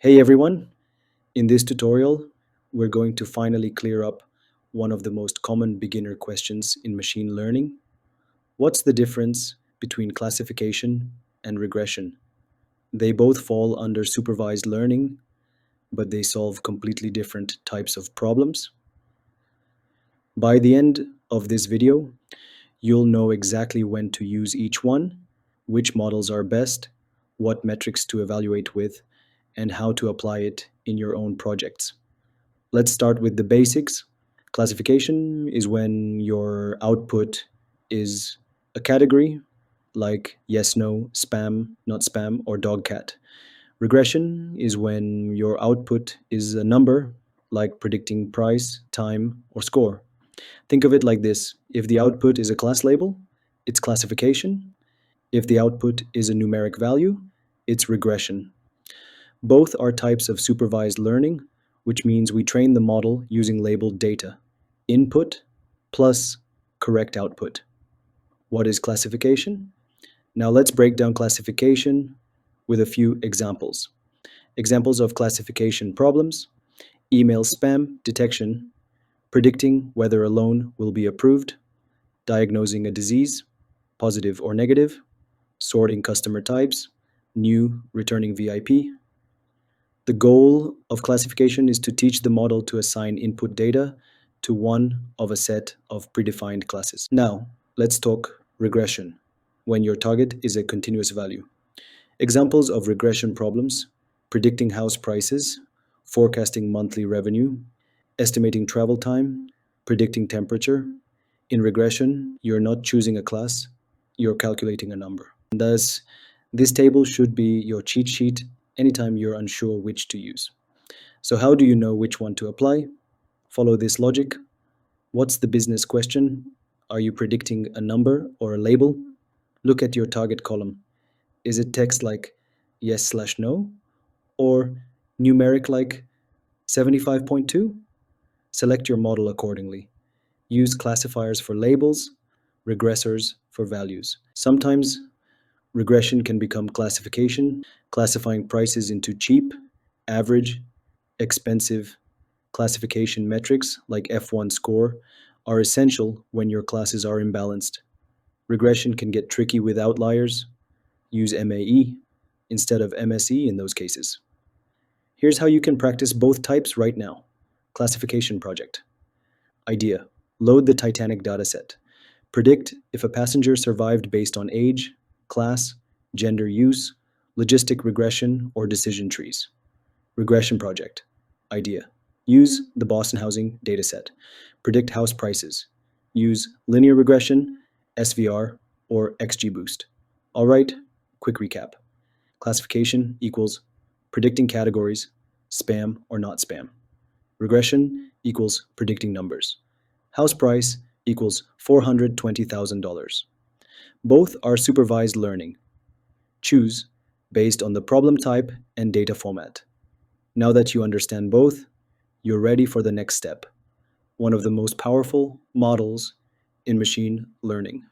Hey everyone, in this tutorial, we're going to finally clear up one of the most common beginner questions in machine learning. What's the difference between classification and regression? They both fall under supervised learning, but they solve completely different types of problems. By the end of this video, you'll know exactly when to use each one, which models are best, what metrics to evaluate with, and how to apply it in your own projects. Let's start with the basics. Classification is when your output is a category like yes, no, spam, not spam, or dog cat. Regression is when your output is a number like predicting price, time, or score. Think of it like this: if the output is a class label, it's classification. If the output is a numeric value, it's regression. Both are types of supervised learning, which means we train the model using labeled data, input plus correct output. What is classification? Now let's break down classification with a few examples. Examples of classification problems: email spam detection, predicting whether a loan will be approved, diagnosing a disease, positive or negative, sorting customer types, new, returning VIP. The goal of classification is to teach the model to assign input data to one of a set of predefined classes. Now, let's talk regression, when your target is a continuous value. Examples of regression problems: predicting house prices, forecasting monthly revenue, estimating travel time, predicting temperature. In regression, you're not choosing a class, you're calculating a number. And thus, this table should be your cheat sheet anytime you're unsure which to use. So, how do you know which one to apply? Follow this logic. What's the business question? Are you predicting a number or a label? Look at your target column. Is it text like yes/no or numeric like 75.2? Select your model accordingly. Use classifiers for labels, regressors for values. Sometimes regression can become classification, classifying prices into cheap, average, expensive. Classification metrics like F1 score are essential when your classes are imbalanced. Regression can get tricky with outliers. Use MAE instead of MSE in those cases. Here's how you can practice both types right now. Classification project. Idea: load the Titanic dataset. Predict if a passenger survived based on age, class, gender use, logistic regression, or decision trees. Regression project. Idea: use the Boston housing dataset. Predict house prices. Use linear regression, SVR, or XGBoost. All right, quick recap. Classification equals predicting categories, spam or not spam. Regression equals predicting numbers. House price equals $420,000. Both are supervised learning. Choose based on the problem type and data format. Now that you understand both, you're ready for the next step, one of the most powerful models in machine learning.